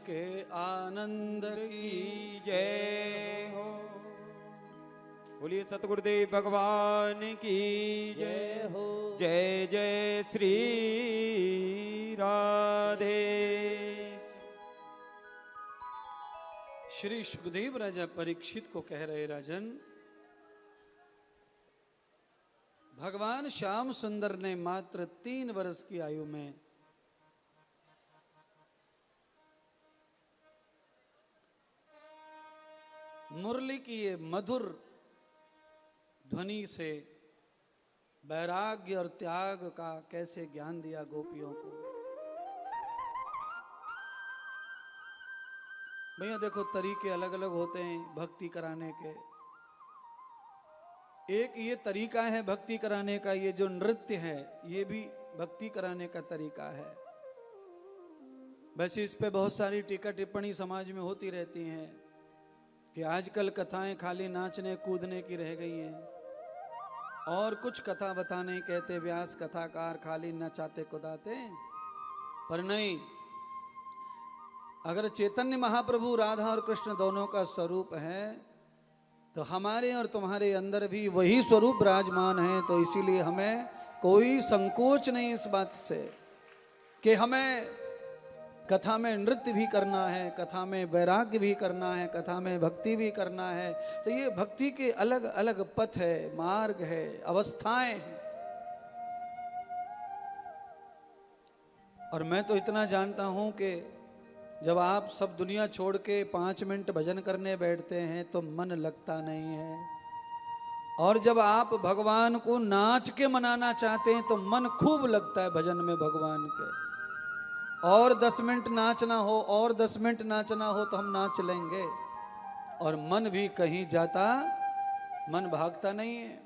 के आनंद की जय हो। बोलिए सतगुरुदेव भगवान की जय हो। जय जय श्री राधे। श्री सुखदेव राजा परीक्षित को कह रहे, राजन, भगवान श्याम सुंदर ने मात्र 3 वर्ष की आयु में मुरली की ये मधुर ध्वनि से वैराग्य और त्याग का कैसे ज्ञान दिया गोपियों को। भैया देखो, तरीके अलग अलग होते हैं भक्ति कराने के। एक ये तरीका है भक्ति कराने का, ये जो नृत्य है ये भी भक्ति कराने का तरीका है। वैसे इस पे बहुत सारी टीका टिप्पणी समाज में होती रहती हैं कि आजकल कथाएं खाली नाचने कूदने की रह गई हैं और कुछ कथा बताने कहते व्यास कथाकार खाली नचाते कुदाते। पर नहीं, अगर चैतन्य महाप्रभु राधा और कृष्ण दोनों का स्वरूप है तो हमारे और तुम्हारे अंदर भी वही स्वरूप विराजमान है। तो इसीलिए हमें कोई संकोच नहीं इस बात से कि हमें कथा में नृत्य भी करना है, कथा में वैराग्य भी करना है, कथा में भक्ति भी करना है। तो ये भक्ति के अलग अलग पथ है, मार्ग है, अवस्थाएं हैं। और मैं तो इतना जानता हूं कि जब आप सब दुनिया छोड़ के 5 मिनट भजन करने बैठते हैं तो मन लगता नहीं है, और जब आप भगवान को नाच के मनाना चाहते हैं तो मन खूब लगता है भजन में भगवान के। और 10 मिनट नाचना हो और 10 मिनट नाचना हो तो हम नाच लेंगे, और मन भी कहीं जाता, मन भागता नहीं है।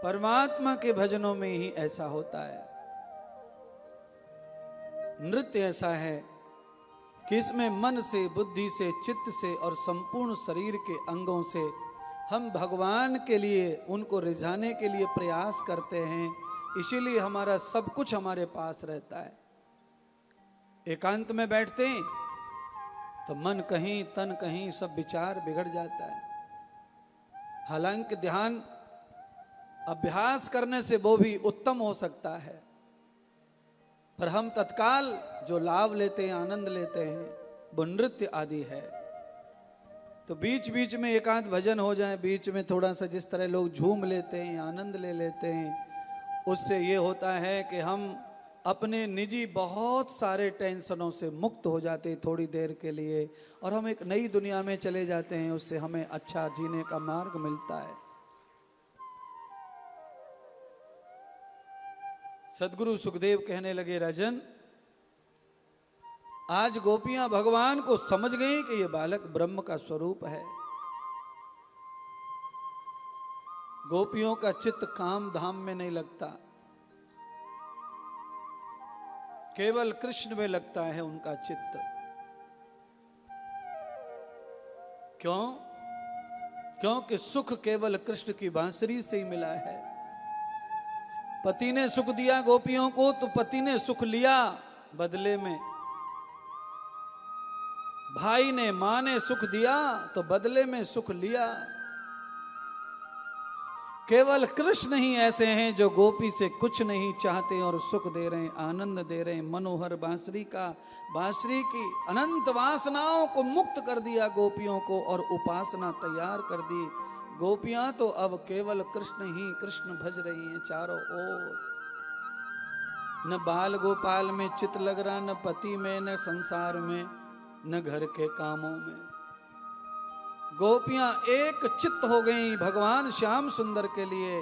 परमात्मा के भजनों में ही ऐसा होता है। नृत्य ऐसा है कि इसमें मन से, बुद्धि से, चित्त से और संपूर्ण शरीर के अंगों से हम भगवान के लिए, उनको रिझाने के लिए प्रयास करते हैं। इसीलिए हमारा सब कुछ हमारे पास रहता है। एकांत में बैठते हैं तो मन कहीं, तन कहीं, सब विचार बिगड़ जाता है। हालांकि ध्यान अभ्यास करने से वो भी उत्तम हो सकता है, पर हम तत्काल जो लाभ लेते हैं, आनंद लेते हैं, वो नृत्य आदि है। तो बीच बीच में एकांत भजन हो जाए, बीच में थोड़ा सा जिस तरह लोग झूम लेते हैं, आनंद ले लेते हैं, उससे ये होता है कि हम अपने निजी बहुत सारे टेंशनों से मुक्त हो जाते हैं थोड़ी देर के लिए, और हम एक नई दुनिया में चले जाते हैं। उससे हमें अच्छा जीने का मार्ग मिलता है। सदगुरु सुखदेव कहने लगे, राजन, आज गोपियां भगवान को समझ गई कि ये बालक ब्रह्म का स्वरूप है। गोपियों का चित्त काम धाम में नहीं लगता, केवल कृष्ण में लगता है उनका चित्त। क्यों? क्योंकि सुख केवल कृष्ण की बांसुरी से ही मिला है। पति ने सुख दिया गोपियों को तो पति ने सुख लिया बदले में, भाई ने, मां ने सुख दिया तो बदले में सुख लिया। केवल कृष्ण ही ऐसे हैं जो गोपी से कुछ नहीं चाहते और सुख दे रहे हैं, आनंद दे रहे हैं। मनोहर बांसुरी की अनंत वासनाओं को मुक्त कर दिया गोपियों को, और उपासना तैयार कर दी। गोपियां तो अब केवल कृष्ण ही कृष्ण भज रही हैं चारों ओर। न बाल गोपाल में चित लग रहा, न पति में, न संसार में, न घर के कामों में। गोपियां एक चित्त हो गई भगवान श्याम सुंदर के लिए।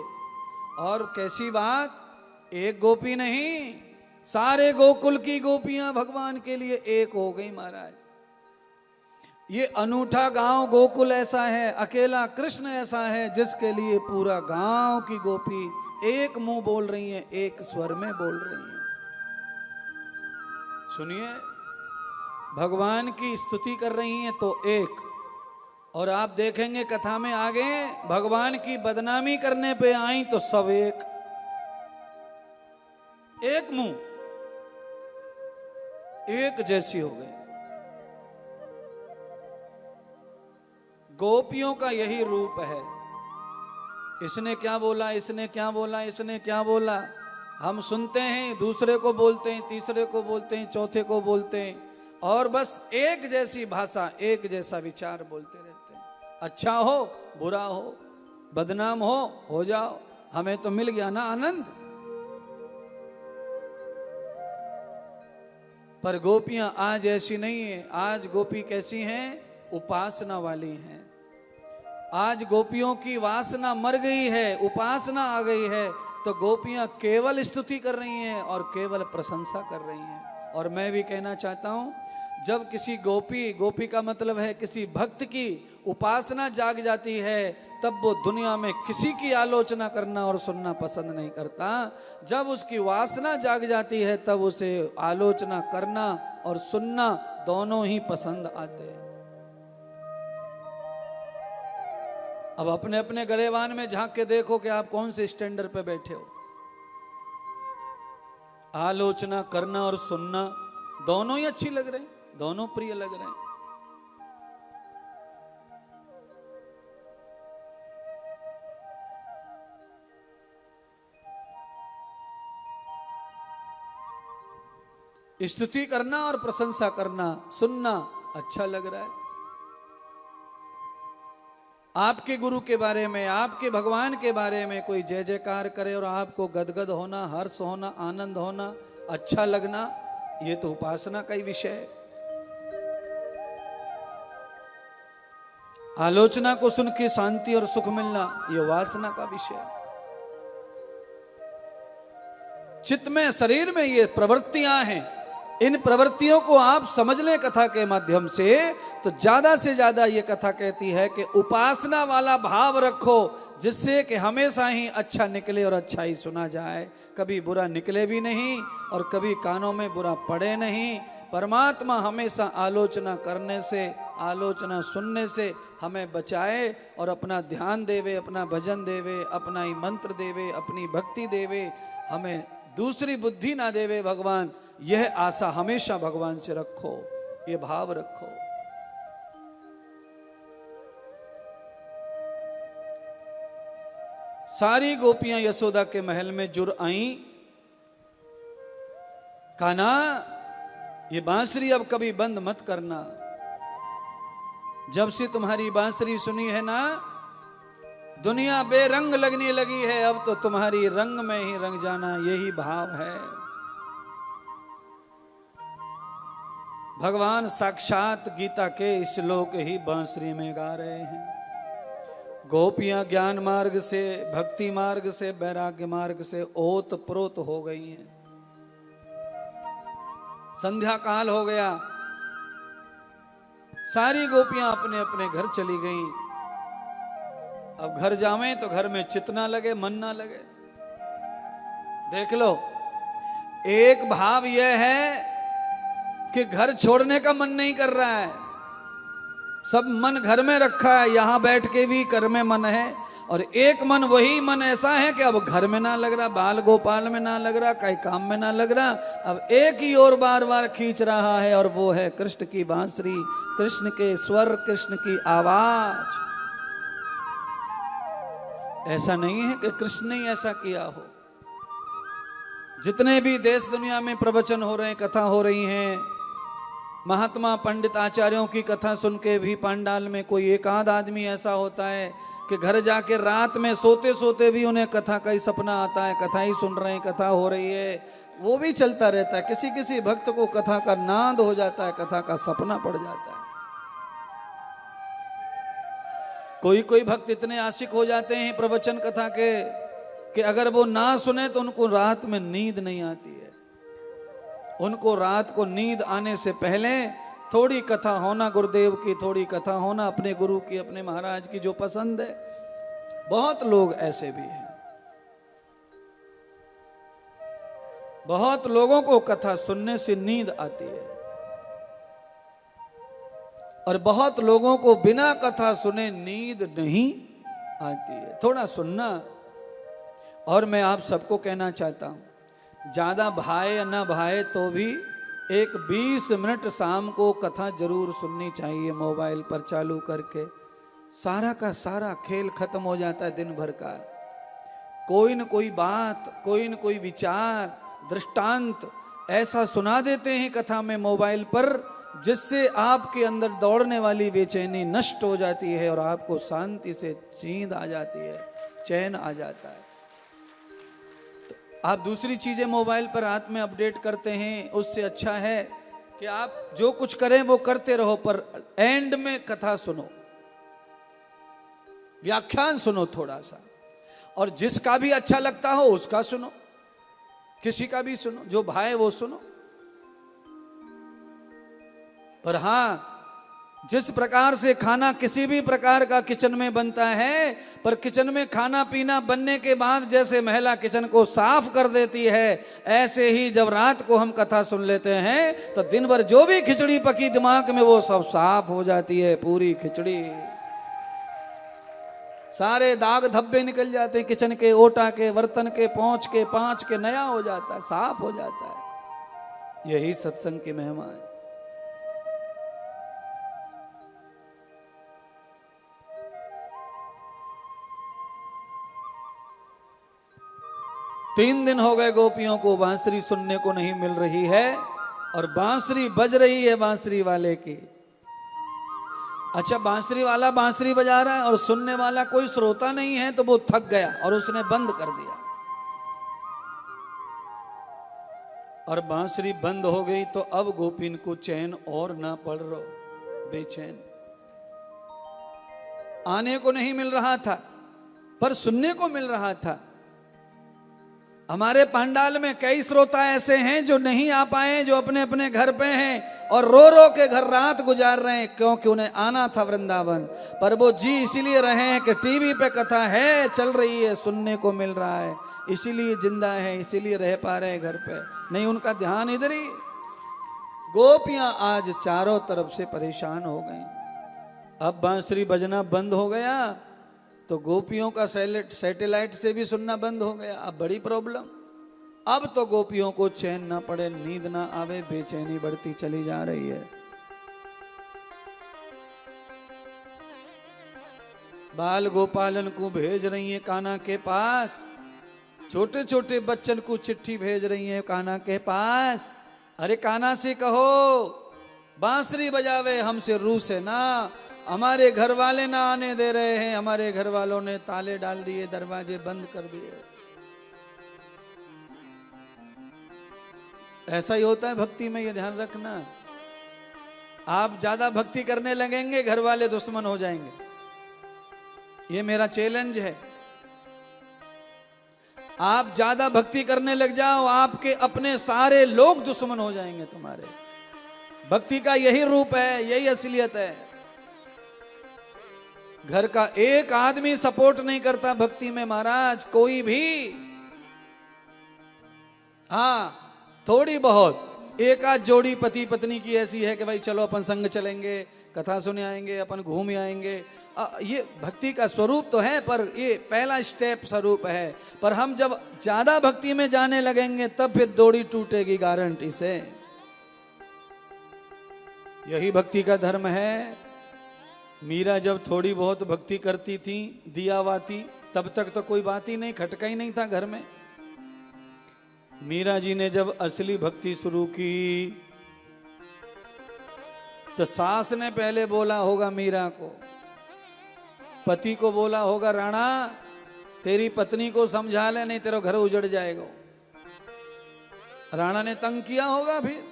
और कैसी बात, एक गोपी नहीं, सारे गोकुल की गोपियां भगवान के लिए एक हो गई महाराज। ये अनूठा गांव गोकुल ऐसा है, अकेला कृष्ण ऐसा है जिसके लिए पूरा गांव की गोपी एक मुंह बोल रही हैं, एक स्वर में बोल रही हैं। सुनिए, भगवान की स्तुति कर रही हैं तो एक, और आप देखेंगे कथा में आगे भगवान की बदनामी करने पे आई तो सब एक मुंह। एक जैसी हो गई। गोपियों का यही रूप है। इसने क्या बोला, इसने क्या बोला, इसने क्या बोला, हम सुनते हैं, दूसरे को बोलते हैं, तीसरे को बोलते हैं, चौथे को बोलते हैं, और बस एक जैसी भाषा, एक जैसा विचार बोलते रहते हैं। अच्छा हो, बुरा हो, बदनाम हो जाओ, हमें तो मिल गया ना आनंद। पर गोपियां आज ऐसी नहीं है। आज गोपी कैसी हैं? उपासना वाली हैं। आज गोपियों की वासना मर गई है, उपासना आ गई है, तो गोपियां केवल स्तुति कर रही हैं और केवल प्रशंसा कर रही हैं। और मैं भी कहना चाहता हूं, जब किसी गोपी का मतलब है किसी भक्त की उपासना जाग जाती है, तब वो दुनिया में किसी की आलोचना करना और सुनना पसंद नहीं करता। जब उसकी वासना जाग जाती है, तब उसे आलोचना करना और सुनना दोनों ही पसंद आते हैं। अब अपने अपने गरेबान में झांक के देखो कि आप कौन से स्टैंडर्ड पे बैठे हो। आलोचना करना और सुनना दोनों ही अच्छी लग रहे हैं, दोनों प्रिय लग रहे हैं। स्तुति करना और प्रशंसा करना, सुनना अच्छा लग रहा है। आपके गुरु के बारे में, आपके भगवान के बारे में कोई जय जयकार करे और आपको गदगद होना, हर्ष होना, आनंद होना, अच्छा लगना, ये तो उपासना का ही विषय है। आलोचना को सुन के शांति और सुख मिलना, ये वासना का विषय है। चित्त में, शरीर में ये प्रवृत्तियां हैं। इन प्रवृत्तियों को आप समझ लें कथा के माध्यम से, तो ज्यादा से ज्यादा ये कथा कहती है कि उपासना वाला भाव रखो, जिससे कि हमेशा ही अच्छा निकले और अच्छा ही सुना जाए, कभी बुरा निकले भी नहीं और कभी कानों में बुरा पड़े नहीं। परमात्मा हमेशा आलोचना करने से, आलोचना सुनने से हमें बचाए और अपना ध्यान देवे, अपना भजन देवे, अपना ही मंत्र देवे, अपनी भक्ति देवे, हमें दूसरी बुद्धि ना देवे भगवान। यह आशा हमेशा भगवान से रखो, ये भाव रखो। सारी गोपियां यशोदा के महल में जुड़ आईं। कान्हा, ये बांसुरी अब कभी बंद मत करना। जब से तुम्हारी बांसुरी सुनी है ना, दुनिया बेरंग लगने लगी है। अब तो तुम्हारी रंग में ही रंग जाना, यही भाव है। भगवान साक्षात गीता के श्लोक ही बांसुरी में गा रहे हैं। गोपियां ज्ञान मार्ग से, भक्ति मार्ग से, वैराग्य मार्ग से ओत प्रोत हो गई हैं। संध्या काल हो गया, सारी गोपियां अपने अपने घर चली गईं। अब घर जावें तो घर में चित्त ना लगे, मन ना लगे। देख लो, एक भाव यह है कि घर छोड़ने का मन नहीं कर रहा है, सब मन घर में रखा है, यहां बैठ के भी घर में मन है। और एक मन, वही मन ऐसा है कि अब घर में ना लग रहा, बाल गोपाल में ना लग रहा, कई काम में ना लग रहा, अब एक ही और बार बार खींच रहा है, और वो है कृष्ण की बांसुरी, कृष्ण के स्वर, कृष्ण की आवाज। ऐसा नहीं है कि कृष्ण ने ऐसा किया हो। जितने भी देश दुनिया में प्रवचन हो रहे हैं, कथा हो रही हैं, महात्मा पंडित आचार्यों की कथा सुन के भी पंडाल में कोई एक आध आदमी ऐसा होता है कि घर जाके रात में सोते सोते भी उन्हें कथा का ही सपना आता है, कथा ही सुन रहे हैं, कथा हो रही है, वो भी चलता रहता है। किसी किसी भक्त को कथा का नाद हो जाता है, कथा का सपना पड़ जाता है। कोई कोई भक्त इतने आशिक हो जाते हैं प्रवचन कथा के कि अगर वो ना सुने तो उनको रात में नींद नहीं आती है। उनको रात को नींद आने से पहले थोड़ी कथा होना, गुरुदेव की थोड़ी कथा होना, अपने गुरु की, अपने महाराज की जो पसंद है। बहुत लोग ऐसे भी हैं। बहुत लोगों को कथा सुनने से नींद आती है और बहुत लोगों को बिना कथा सुने नींद नहीं आती है। थोड़ा सुनना। और मैं आप सबको कहना चाहता हूं, ज्यादा भाए या ना भाए तो भी एक 20 मिनट शाम को कथा जरूर सुननी चाहिए मोबाइल पर चालू करके। सारा का सारा खेल खत्म हो जाता है दिन भर का। कोई न कोई बात, कोई न कोई विचार, दृष्टांत ऐसा सुना देते हैं कथा में मोबाइल पर, जिससे आपके अंदर दौड़ने वाली बेचैनी नष्ट हो जाती है और आपको शांति से नींद आ जाती है, चैन आ जाता है। तो आप दूसरी चीजें मोबाइल पर रात में अपडेट करते हैं, उससे अच्छा है कि आप जो कुछ करें वो करते रहो, पर एंड में कथा सुनो, व्याख्यान सुनो थोड़ा सा, और जिसका भी अच्छा लगता हो उसका सुनो, किसी का भी सुनो, जो भाए वो सुनो। पर हां, जिस प्रकार से खाना किसी भी प्रकार का किचन में बनता है, पर किचन में खाना पीना बनने के बाद जैसे महिला किचन को साफ कर देती है, ऐसे ही जब रात को हम कथा सुन लेते हैं तो दिन भर जो भी खिचड़ी पकी दिमाग में वो सब साफ हो जाती है, पूरी खिचड़ी। सारे दाग धब्बे निकल जाते हैं किचन के, ओटा के, बर्तन के, पोंछ के, पांच के, नया हो जाता है, साफ हो जाता है। यही सत्संग की महिमा है। तीन दिन हो गए गोपियों को बांसुरी सुनने को नहीं मिल रही है, और बांसुरी बज रही है बांसुरी वाले की। अच्छा, बांसुरी वाला बांसुरी बजा रहा है और सुनने वाला कोई श्रोता नहीं है, तो वो थक गया और उसने बंद कर दिया। और बांसुरी बंद हो गई तो अब गोपिन को चैन और ना पड़ रहा, बेचैन। आने को नहीं मिल रहा था पर सुनने को मिल रहा था। हमारे पंडाल में कई श्रोता ऐसे हैं जो नहीं आ पाए, जो अपने अपने घर पे हैं और रो रो के घर रात गुजार रहे हैं, क्योंकि उन्हें आना था वृंदावन। पर वो जी इसीलिए रहे हैं कि टीवी पे कथा है, चल रही है, सुनने को मिल रहा है, इसीलिए जिंदा है, इसीलिए रह पा रहे हैं घर पे, नहीं उनका ध्यान इधर ही। गोपियां आज चारों तरफ से परेशान हो गई। अब बांसुरी बजना बंद हो गया तो गोपियों का सैटेलाइट से भी सुनना बंद हो गया। अब बड़ी प्रॉब्लम। अब तो गोपियों को चैन ना पड़े, नींद ना आवे, बेचैनी बढ़ती चली जा रही है। बाल गोपालन को भेज रही है कान्हा के पास, छोटे छोटे बच्चन को चिट्ठी भेज रही है कान्हा के पास। अरे कान्हा से कहो बांसुरी बजावे, हमसे रूसे ना, हमारे घर वाले ना आने दे रहे हैं, हमारे घर वालों ने ताले डाल दिए, दरवाजे बंद कर दिए। ऐसा ही होता है भक्ति में, ये ध्यान रखना। आप ज्यादा भक्ति करने लगेंगे, घर वाले दुश्मन हो जाएंगे। ये मेरा चैलेंज है। आप ज्यादा भक्ति करने लग जाओ, आपके अपने सारे लोग दुश्मन हो जाएंगे तुम्हारे। भक्ति का यही रूप है, यही असलियत है। घर का एक आदमी सपोर्ट नहीं करता भक्ति में महाराज, कोई भी। हाँ, थोड़ी बहुत एक आध जोड़ी पति पत्नी की ऐसी है कि भाई चलो अपन संग चलेंगे, कथा सुने आएंगे, अपन घूम आएंगे। ये भक्ति का स्वरूप तो है, पर ये पहला स्टेप स्वरूप है। पर हम जब ज्यादा भक्ति में जाने लगेंगे तब फिर जोड़ी टूटेगी गारंटी से। यही भक्ति का धर्म है। मीरा जब थोड़ी बहुत भक्ति करती थी, दियावाती, तब तक तो कोई बात ही नहीं, खटका ही नहीं था घर में। मीरा जी ने जब असली भक्ति शुरू की तो सास ने पहले बोला होगा मीरा को, पति को बोला होगा राणा तेरी पत्नी को समझा ले, नहीं तेरा घर उजड़ जाएगा। राणा ने तंग किया होगा फिर।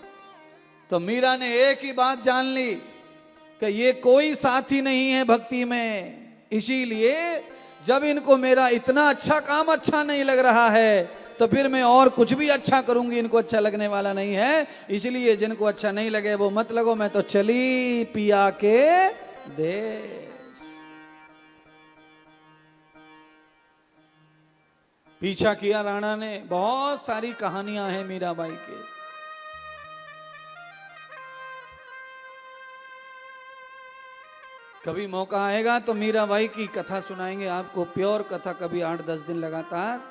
तो मीरा ने एक ही बात जान ली कि ये कोई साथी नहीं है भक्ति में, इसीलिए जब इनको मेरा इतना अच्छा काम अच्छा नहीं लग रहा है तो फिर मैं और कुछ भी अच्छा करूंगी, इनको अच्छा लगने वाला नहीं है। इसलिए जिनको अच्छा नहीं लगे वो मत लगो, मैं तो चली पिया के देश। पीछा किया राणा ने। बहुत सारी कहानियां हैं मीराबाई के। कभी मौका आएगा तो मीराबाई की कथा सुनाएंगे आपको, प्योर कथा, कभी 8-10 दिन लगातार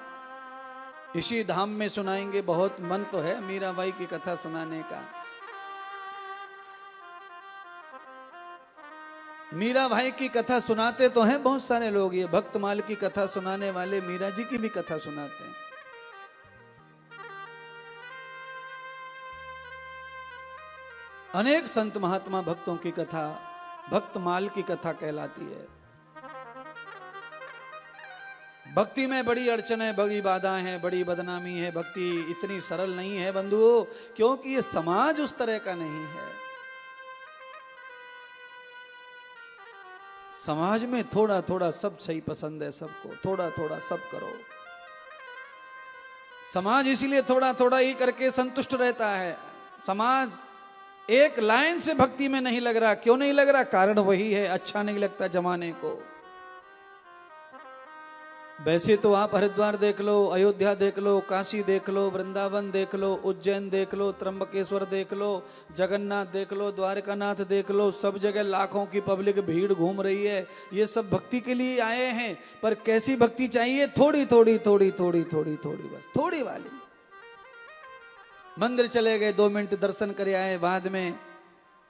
इसी धाम में सुनाएंगे। बहुत मन तो है मीराबाई की कथा सुनाने का। मीरा भाई की कथा सुनाते तो हैं बहुत सारे लोग, ये भक्तमाल की कथा सुनाने वाले मीरा जी की भी कथा सुनाते हैं। अनेक संत महात्मा भक्तों की कथा भक्तमाल की कथा कहलाती है। भक्ति में बड़ी अड़चनें, बड़ी बाधाएं हैं, बड़ी बदनामी है। भक्ति इतनी सरल नहीं है बंधुओं, क्योंकि ये समाज उस तरह का नहीं है। समाज में थोड़ा थोड़ा सब सही पसंद है सबको, थोड़ा थोड़ा सब करो। समाज इसलिए थोड़ा थोड़ा ही करके संतुष्ट रहता है। समाज एक लाइन से भक्ति में नहीं लग रहा। क्यों नहीं लग रहा? कारण वही है, अच्छा नहीं लगता जमाने को। वैसे तो आप हरिद्वार देख लो, अयोध्या देख लो, काशी देख लो, वृंदावन देख लो, उज्जैन देख लो, त्र्यंबकेश्वर देख लो, जगन्नाथ देख लो, द्वारकानाथ देख लो, सब जगह लाखों की पब्लिक भीड़ घूम रही है। ये सब भक्ति के लिए आए हैं। पर कैसी भक्ति चाहिए? थोड़ी थोड़ी थोड़ी थोड़ी थोड़ी थोड़ी, बस थोड़ी वाली। मंदिर चले गए, 2 मिनट दर्शन कर आए, बाद में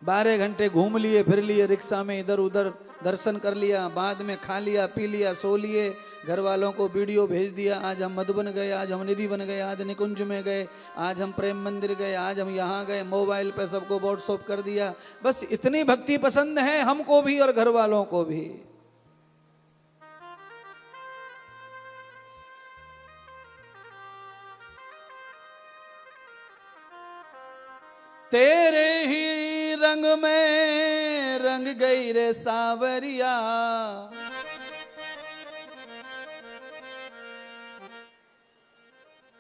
12 घंटे घूम लिए फिर लिए, रिक्शा में इधर उधर दर्शन कर लिया, बाद में खा लिया पी लिया सो लिए, घर वालों को वीडियो भेज दिया, आज हम मधुबन गए, आज हम निधि बन गए, आज निकुंज में गए, आज हम प्रेम मंदिर गए, आज हम यहाँ गए, मोबाइल पे सबको व्हाट्सएप कर दिया। बस इतनी भक्ति पसंद है हमको भी और घर वालों को भी। तेरे ही रंग में रंग गई रे सावरिया,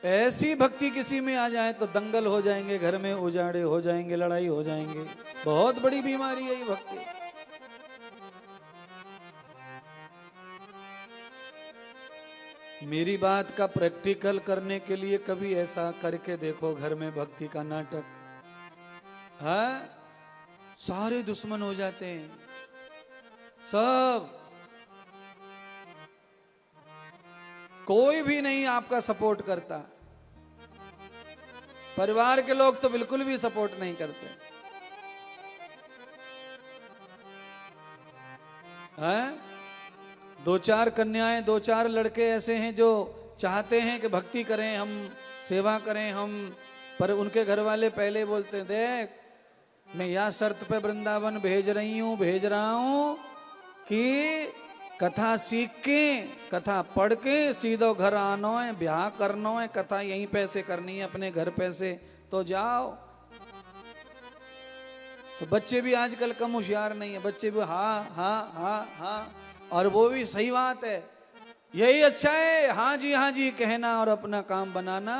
ऐसी भक्ति किसी में आ जाए तो दंगल हो जाएंगे, घर में उजाड़े हो जाएंगे, लड़ाई हो जाएंगे। बहुत बड़ी बीमारी है ये भक्ति। मेरी बात का प्रैक्टिकल करने के लिए कभी ऐसा करके देखो, घर में भक्ति का नाटक है, सारे दुश्मन हो जाते हैं सब, कोई भी नहीं आपका सपोर्ट करता। परिवार के लोग तो बिल्कुल भी सपोर्ट नहीं करते हैं। 2-4 कन्याएं, 2-4 लड़के ऐसे हैं जो चाहते हैं कि भक्ति करें, हम सेवा करें हम, पर उनके घर वाले पहले बोलते हैं, देख मैं यह शर्त पे वृंदावन भेज रहा हूं कि कथा सीख के, कथा पढ़ के सीधो घर आना है, ब्याह करना है, कथा यहीं पैसे करनी है अपने घर पैसे, तो जाओ। तो बच्चे भी आजकल कम होशियार नहीं है, बच्चे भी हाँ हाँ हाँ हाँ, और वो भी सही बात है, यही अच्छा है, हाँ जी कहना और अपना काम बनाना,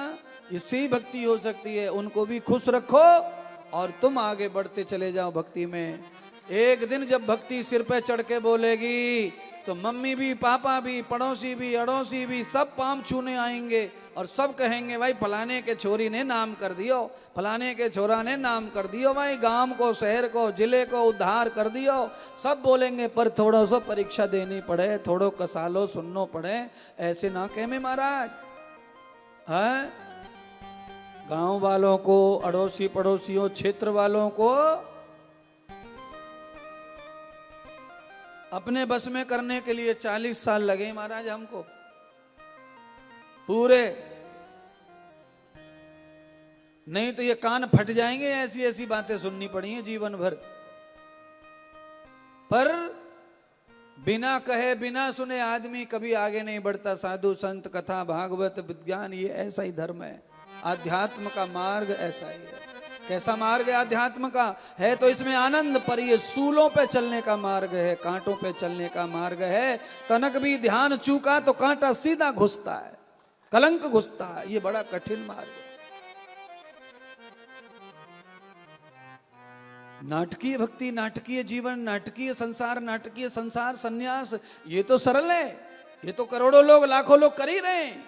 इससे ही भक्ति हो सकती है। उनको भी खुश रखो और तुम आगे बढ़ते चले जाओ भक्ति में। एक दिन जब भक्ति सिर पे चढ़ के बोलेगी तो मम्मी भी, पापा भी, पड़ोसी भी, अड़ोसी भी सब पाम छूने आएंगे और सब कहेंगे भाई फलाने के छोरी ने नाम कर दियो, फलाने के छोरा ने नाम कर दियो, भाई गांव को, शहर को, जिले को उद्धार कर दियो, सब बोलेंगे। पर थोड़ा सा परीक्षा देनी पड़े, थोड़ो कसालो सुननो पड़े, ऐसे ना कह में महाराज है। गांव वालों को, अड़ोसी पड़ोसियों, क्षेत्र वालों को अपने बस में करने के लिए 40 साल लगे महाराज हमको पूरे, नहीं तो ये कान फट जाएंगे, ऐसी ऐसी बातें सुननी पड़ी हैं जीवन भर। पर बिना कहे बिना सुने आदमी कभी आगे नहीं बढ़ता। साधु संत कथा भागवत विज्ञान ये ऐसा ही धर्म है, आध्यात्म का मार्ग ऐसा ही है। कैसा मार्ग है आध्यात्म का? है तो इसमें आनंद, पर ये सूलों पे चलने का मार्ग है, कांटों पे चलने का मार्ग है। तनक भी ध्यान चूका तो कांटा सीधा घुसता है, कलंक घुसता है, ये बड़ा कठिन मार्ग है। नाटकीय भक्ति, नाटकीय जीवन, नाटकीय संसार संन्यास, ये तो सरल है, ये तो करोड़ों लोग, लाखों लोग कर ही रहे हैं।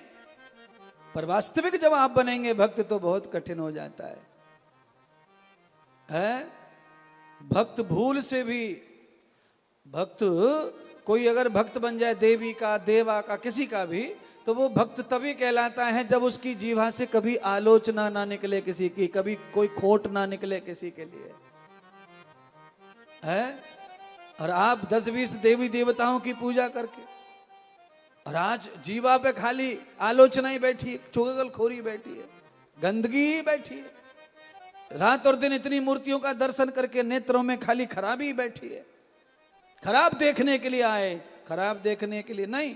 पर वास्तविक जब आप बनेंगे भक्त तो बहुत कठिन हो जाता है। भक्त भूल से भी, भक्त कोई अगर भक्त बन जाए देवी का, देवा का, किसी का भी, तो वो भक्त तभी कहलाता है जब उसकी जीवा से कभी आलोचना ना निकले किसी की, कभी कोई खोट ना निकले किसी के लिए, है और आप 10-20 देवी देवताओं की पूजा करके, और आज जीवा पे खाली आलोचना ही बैठी है, चुगलखोरी बैठी है, गंदगी ही बैठी है। रात और दिन इतनी मूर्तियों का दर्शन करके नेत्रों में खाली खराबी ही बैठी है। खराब देखने के लिए आए, खराब देखने के लिए नहीं,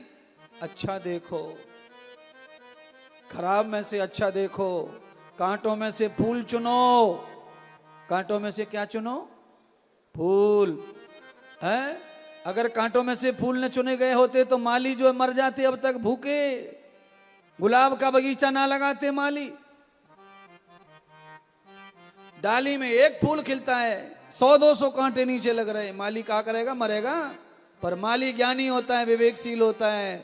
अच्छा देखो। खराब में से अच्छा देखो, कांटों में से फूल चुनो। कांटों में से क्या चुनो? फूल है। अगर कांटों में से फूल न चुने गए होते तो माली जो मर जाते अब तक भूखे। गुलाब का बगीचा ना लगाते माली। डाली में एक फूल खिलता है, 100-200 कांटे नीचे लग रहे, माली क्या करेगा? मरेगा। पर माली ज्ञानी होता है, विवेकशील होता है,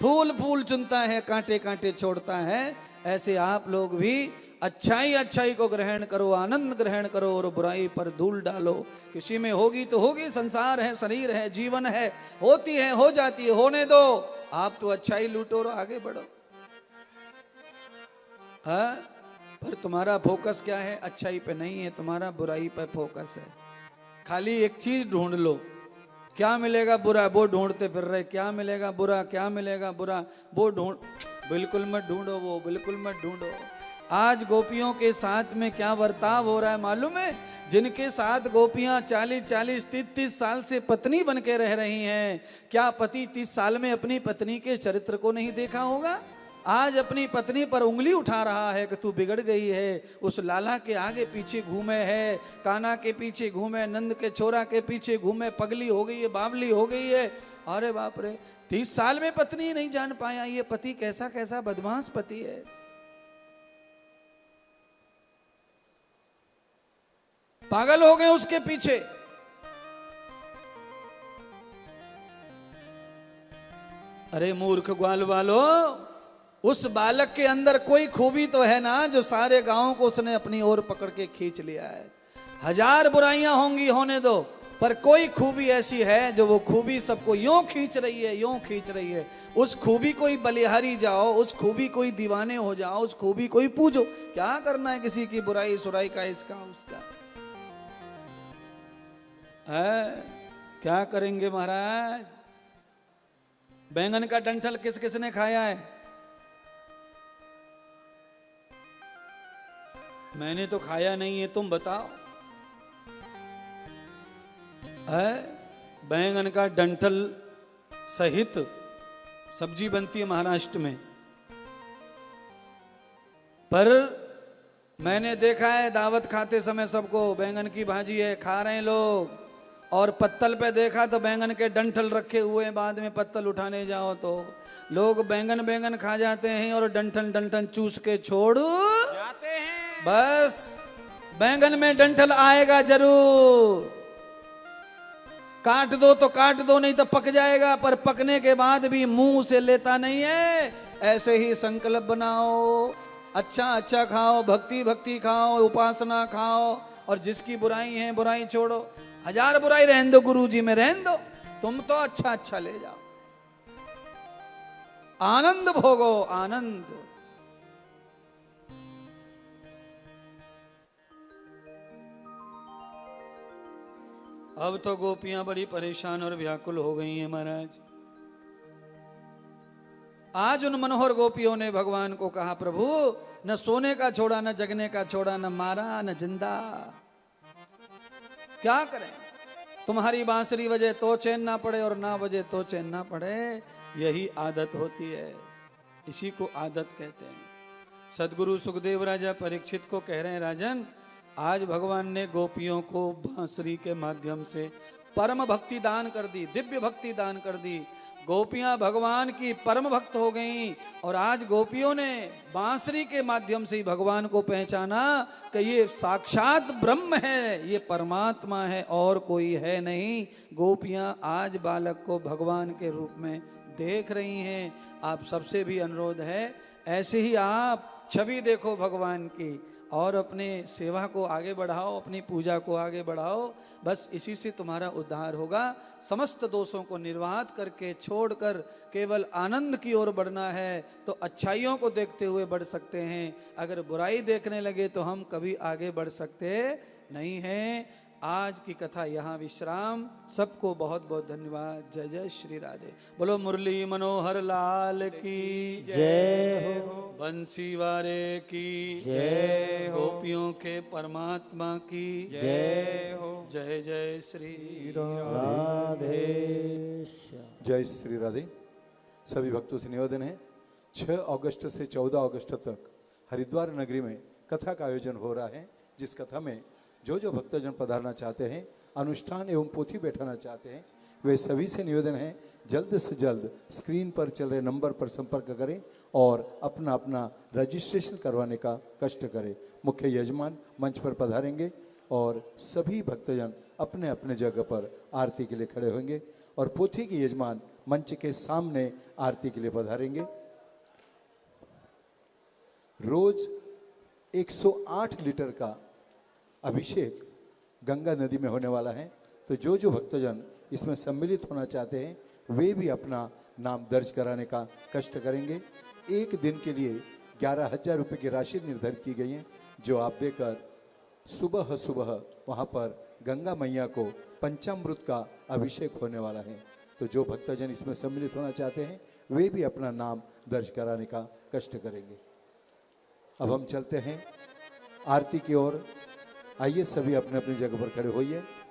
फूल फूल चुनता है, कांटे कांटे छोड़ता है। ऐसे आप लोग भी अच्छाई अच्छाई को ग्रहण करो, आनंद ग्रहण करो और बुराई पर धूल डालो। किसी में होगी तो होगी, संसार है, शरीर है, जीवन है, होती है, हो जाती है, होने दो। आप तो अच्छाई लूटो और आगे बढ़ो। हाँ, पर तुम्हारा फोकस क्या है? अच्छाई पे नहीं है, तुम्हारा बुराई पे फोकस है। खाली एक चीज ढूंढ लो, क्या मिलेगा? बुरा, वो ढूंढते फिर रहे, क्या मिलेगा? बुरा, क्या मिलेगा? बुरा, वो ढूंढ। बिल्कुल मत ढूंढो, वो बिल्कुल मत ढूंढो। आज गोपियों के साथ में क्या बर्ताव हो रहा है मालूम है? जिनके साथ गोपियां 40-40, 30-30 साल से पत्नी बन के रह रही हैं, क्या पति 30 साल में अपनी पत्नी के चरित्र को नहीं देखा होगा? आज अपनी पत्नी पर उंगली उठा रहा है कि तू बिगड़ गई है, उस लाला के आगे पीछे घूमे है, काना के पीछे घूमे, नंद के छोरा के पीछे घूमे, पगली हो गई है, बावली हो गई है। अरे बाप रे, 30 साल में पत्नी नहीं जान पाया ये पति कैसा कैसा बदमाश पति है। पागल हो गए उसके पीछे। अरे मूर्ख ग्वाल वालो, उस बालक के अंदर कोई खूबी तो है ना जो सारे गांव को उसने अपनी ओर पकड़ के खींच लिया है। 1000 बुराइयां होंगी, होने दो, पर कोई खूबी ऐसी है जो वो खूबी सबको यूं खींच रही है, यूं खींच रही है। उस खूबी कोई बलिहारी जाओ, उस खूबी कोई दीवाने हो जाओ, उस खूबी कोई पूजो। क्या करना है किसी की बुराई सुराई का, इसका उसका है? क्या करेंगे महाराज? बैंगन का डंठल किस किसने खाया है? मैंने तो खाया नहीं है, तुम बताओ। है? बैंगन का डंठल सहित सब्जी बनती है महाराष्ट्र में, पर मैंने देखा है दावत खाते समय सबको बैंगन की भाजी है, खा रहे हैं लोग। और पत्तल पे देखा तो बैंगन के डंठल रखे हुए हैं, बाद में पत्तल उठाने जाओ तो लोग बैंगन बैंगन खा जाते हैं और डंठल डंठल चूस के छोड़ जाते हैं। बस बैंगन में डंठल आएगा जरूर। काट दो तो काट दो, नहीं तो पक जाएगा, पर पकने के बाद भी मुंह से लेता नहीं है। ऐसे ही संकल्प बनाओ, अच्छा अच्छा खाओ, भक्ति भक्ति खाओ, उपासना खाओ, और जिसकी बुराई है बुराई छोड़ो। 1000 बुराई रहने दो गुरु जी में, रहने दो, तुम तो अच्छा अच्छा ले जाओ, आनंद भोगो, आनंद। अब तो गोपियां बड़ी परेशान और व्याकुल हो गई हैं महाराज। आज उन मनोहर गोपियों ने भगवान को कहा, प्रभु न सोने का छोड़ा, न जगने का छोड़ा, न मारा न जिंदा, क्या करें? तुम्हारी बांसुरी बजे तो चैन ना पड़े और ना बजे तो चैन ना पड़े, यही आदत होती है, इसी को आदत कहते हैं। सदगुरु सुखदेव राजा परीक्षित को कह रहे हैं, राजन आज भगवान ने गोपियों को बांसुरी के माध्यम से परम भक्ति दान कर दी, दिव्य भक्ति दान कर दी। गोपियां भगवान की परम भक्त हो गईं, और आज गोपियों ने बांसुरी के माध्यम से ही भगवान को पहचाना कि ये साक्षात ब्रह्म है, ये परमात्मा है, और कोई है नहीं। गोपियां आज बालक को भगवान के रूप में देख रही हैं। आप सबसे भी अनुरोध है, ऐसे ही आप छवि देखो भगवान की और अपने सेवा को आगे बढ़ाओ, अपनी पूजा को आगे बढ़ाओ। बस इसी से तुम्हारा उद्धार होगा। समस्त दोषों को निर्वात करके छोड़कर केवल आनंद की ओर बढ़ना है तो अच्छाइयों को देखते हुए बढ़ सकते हैं। अगर बुराई देखने लगे तो हम कभी आगे बढ़ सकते नहीं हैं। आज की कथा यहाँ विश्राम। सबको बहुत बहुत धन्यवाद। जय जय श्री राधे। बोलो मुरली मनोहर लाल की जय हो। बंसी वारे की जय हो। गोपियों के परमात्मा की जय हो। जय जय श्री राधे। जय श्री राधे। सभी भक्तों से निवेदन है, 6 अगस्त से 14 अगस्त तक हरिद्वार नगरी में कथा का आयोजन हो रहा है। जिस कथा में जो भक्तजन पधारना चाहते हैं, अनुष्ठान एवं पोथी बैठाना चाहते हैं, वे सभी से निवेदन है जल्द से जल्द स्क्रीन पर चल रहे नंबर पर संपर्क करें और अपना अपना रजिस्ट्रेशन करवाने का कष्ट करें। मुख्य यजमान मंच पर पधारेंगे और सभी भक्तजन अपने अपने जगह पर आरती के लिए खड़े होंगे और पोथी के यजमान मंच के सामने आरती के लिए पधारेंगे। रोज 108 लीटर का अभिषेक गंगा नदी में होने वाला है। तो जो भक्तजन इसमें सम्मिलित होना चाहते हैं, वे भी अपना नाम दर्ज कराने का कष्ट करेंगे। एक दिन के लिए 11,000 रुपये की राशि निर्धारित की गई है, जो आप देकर सुबह सुबह वहाँ पर गंगा मैया को पंचामृत का अभिषेक होने वाला है। तो जो भक्तजन इसमें सम्मिलित होना चाहते हैं, वे भी अपना नाम दर्ज कराने का कष्ट करेंगे। अब हम चलते हैं आरती की ओर। आइए सभी अपने अपनी जगह पर खड़े होइए।